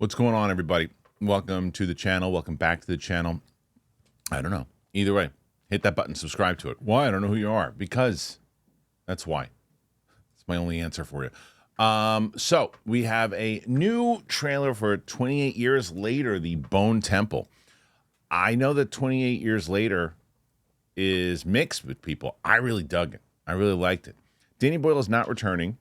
What's going on, everybody? Welcome to the channel. Welcome back to the channel. I don't know. Either way, hit that button, subscribe to it. Why? I don't know who you are. Because that's why. That's my only answer for you. So we have a new trailer for 28 Years Later, the Bone Temple. I know that 28 Years Later is mixed with people. I really dug it. I really liked it. Danny Boyle is not returning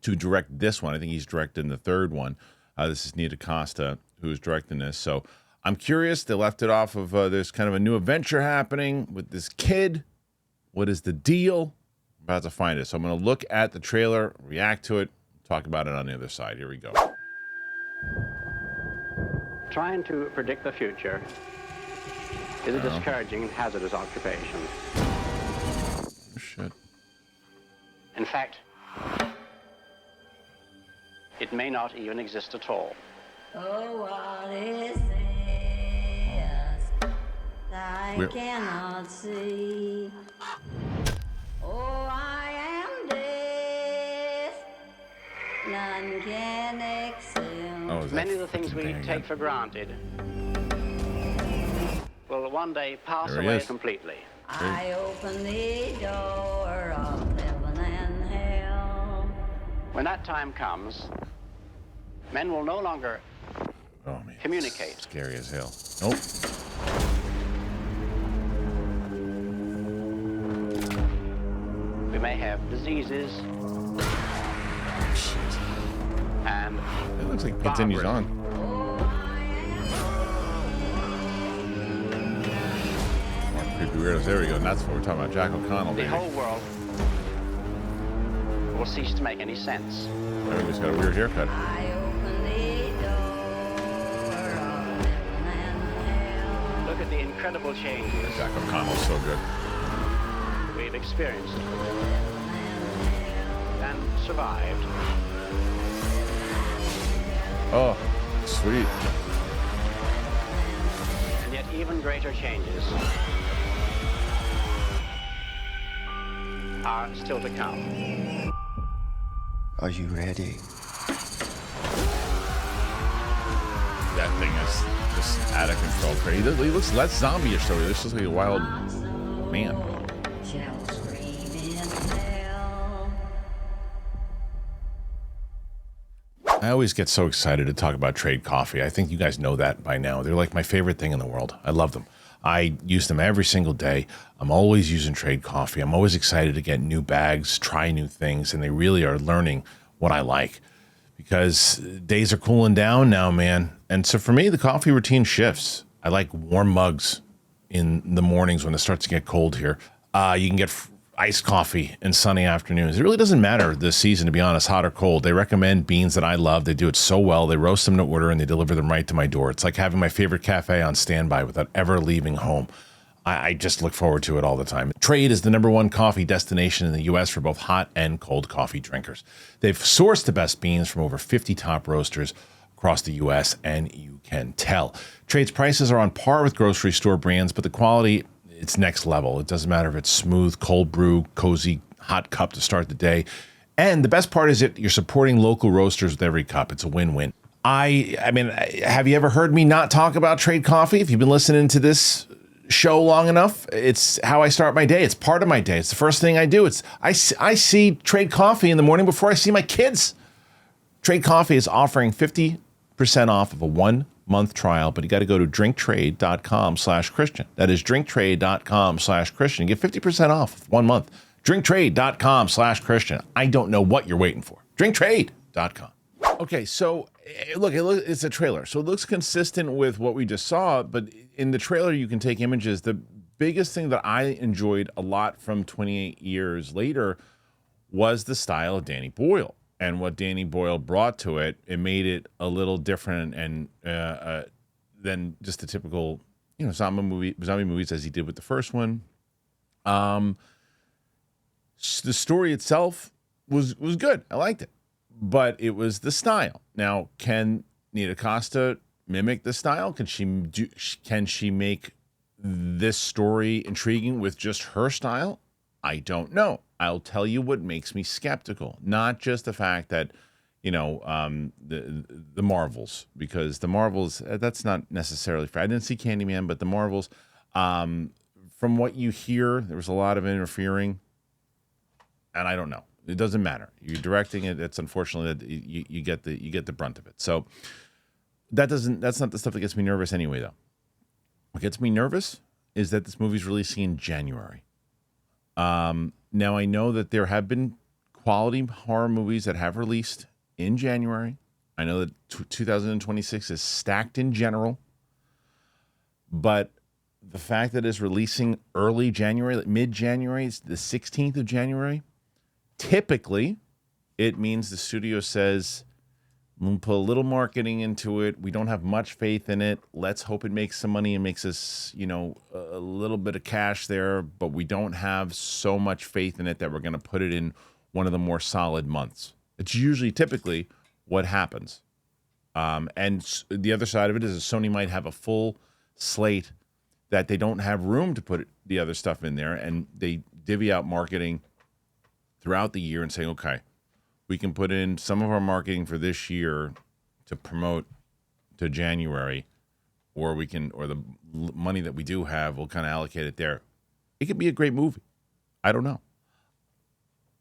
to direct this one. I think he's directing the third one. This is Nia Costa who is directing this. So I'm curious. They left it off of there's kind of a new adventure happening with this kid. What is the deal? I'm about to find it. So I'm going to look at the trailer, react to it, talk about it on the other side. Here we go. Trying to predict the future is a discouraging and hazardous occupation. Oh, shit. In fact, it may not even exist at all. Oh, what is this? I cannot see. Oh, I am deaf. None can excel. Oh, Many of the things we take for granted will one day pass away completely. I open the door of heaven and hell. When that time comes, men will no longer communicate. Scary as hell. Nope. We may have diseases. And it looks like it continues on. More creepy weirdos. There we go. And that's what we're talking about. Jack O'Connell, baby. The whole world will cease to make any sense. Everybody's got a weird haircut. I open the door of heaven and hell. Look at the incredible changes Jack O'Connell's so good. we've experienced and survived. Oh, sweet. And yet even greater changes are still to come. Are you ready? That thing is just out of control. Crazy. He looks less zombie-ish though. This looks like a wild man. I always get so excited to talk about Trade Coffee. I think you guys know that by now. They're like my favorite thing in the world. I love them. I use them every single day. I'm always using Trade Coffee. I'm always excited to get new bags, try new things, and they really are learning what I like because days are cooling down now, man. And so for me, the coffee routine shifts. I like warm mugs in the mornings when it starts to get cold here. You can get iced coffee in sunny afternoons. It really doesn't matter this season, to be honest, hot or cold. They recommend beans that I love. They do it so well. They roast them to order and they deliver them right to my door. It's like having my favorite cafe on standby without ever leaving home. I just look forward to it all the time. Trade is the #1 coffee destination in the U.S. for both hot and cold coffee drinkers. They've sourced the best beans from over 50 top roasters across the U.S., and you can tell. Trade's prices are on par with grocery store brands, but the quality, it's next level. It doesn't matter if it's smooth, cold brew, cozy, hot cup to start the day. And the best part is that you're supporting local roasters with every cup. It's a win-win. I mean, have you ever heard me not talk about Trade Coffee? If you've been listening to this show long enough, it's how I start my day. It's part of my day. It's the first thing I do. I see Trade Coffee in the morning before I see my kids. Trade Coffee is offering 50% off of a 1-month trial, but you got to go to drinktrade.com/Christian. That is drinktrade.com/Christian. Get 50% off 1 month. drinktrade.com/Christian. I don't know what you're waiting for. drinktrade.com. Okay, so look, it's a trailer. So it looks consistent with what we just saw, but in the trailer you can take images. The biggest thing that I enjoyed a lot from 28 Years Later was the style of Danny Boyle. And what Danny Boyle brought to it, it made it a little different and than just the typical, zombie movies as he did with the first one. The story itself was good. I liked it, but it was the style. Now, can Nia Costa mimic the style? Can she make this story intriguing with just her style? I don't know. I'll tell you what makes me skeptical. Not just the fact that, the Marvels, because the Marvels, that's not necessarily fair. I didn't see Candyman, but the Marvels, from what you hear, there was a lot of interfering, and I don't know. It doesn't matter. You're directing it. It's unfortunately that you get the brunt of it. So that's not the stuff that gets me nervous anyway, though. What gets me nervous is that this movie's releasing in January. Now I know that there have been quality horror movies that have released in January. I know that 2026 is stacked in general, but the fact that it's releasing early January, like mid-January, it's the 16th of January, typically it means the studio says, we'll put a little marketing into it. We don't have much faith in it. Let's hope it makes some money and makes us, a little bit of cash there, but we don't have so much faith in it that we're going to put it in one of the more solid months. It's usually typically what happens. And the other side of it is Sony might have a full slate that they don't have room to put the other stuff in there, and they divvy out marketing throughout the year and say, okay, we can put in some of our marketing for this year to promote to January, or the money that we do have, we'll kind of allocate it there. It could be a great movie. I don't know.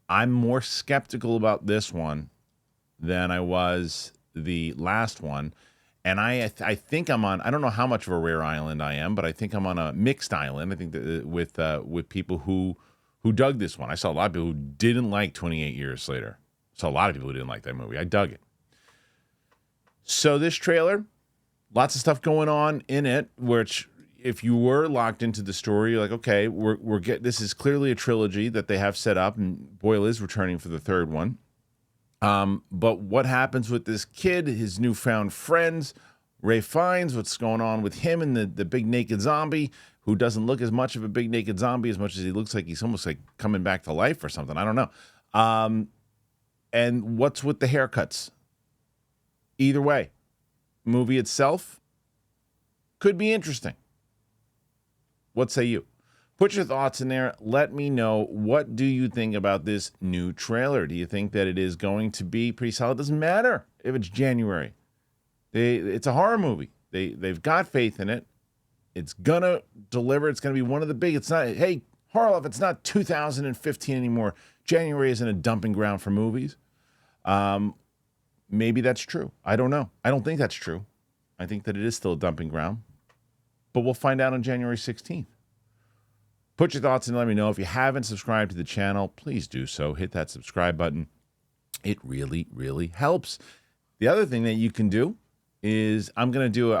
I'm more skeptical about this one than I was the last one. And I think I'm on, I don't know how much of a rare island I am, but I think I'm on a mixed island. I think that with people who dug this one. I saw a lot of people who didn't like 28 Years Later. Saw a lot of people who didn't like that movie. I dug it. So this trailer, lots of stuff going on in it, which if you were locked into the story, you're like, okay, this is clearly a trilogy that they have set up, and Boyle is returning for the third one. But what happens with this kid, his newfound friends, Ralph Fiennes, what's going on with him and the big naked zombie, who doesn't look as much of a big naked zombie as much as he looks like he's almost like coming back to life or something. I don't know. And what's with the haircuts? Either way, movie itself could be interesting. What say you? Put your thoughts in there. Let me know, what do you think about this new trailer? Do you think that it is going to be pretty solid? It doesn't matter if it's January. It's a horror movie. They've got faith in it. It's gonna deliver. It's gonna be one of the big. It's not. Hey, Harloff, it's not 2015 anymore. January isn't a dumping ground for movies. Maybe that's true. I don't know. I don't think that's true. I think that it is still a dumping ground. But we'll find out on January 16th. Put your thoughts in and let me know. If you haven't subscribed to the channel, please do so. Hit that subscribe button. It really, really helps. The other thing that you can do is I'm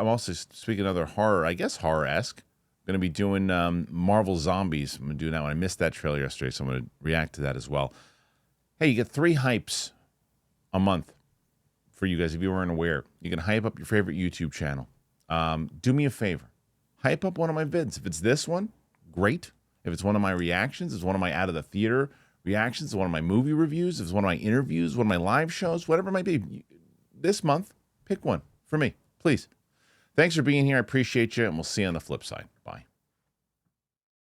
also, speaking of other horror, I guess horror-esque, I'm going to be doing Marvel Zombies. I'm going to do that one. I missed that trailer yesterday, so I'm going to react to that as well. Hey, you get 3 hypes a month for you guys, if you weren't aware. You can hype up your favorite YouTube channel. Do me a favor. Hype up one of my vids. If it's this one, great. If it's one of my reactions, if it's one of my out of the theater reactions, one of my movie reviews, if it's one of my interviews, one of my live shows, whatever it might be, this month, pick one for me, please. Thanks for being here. I appreciate you, and we'll see you on the flip side. Bye.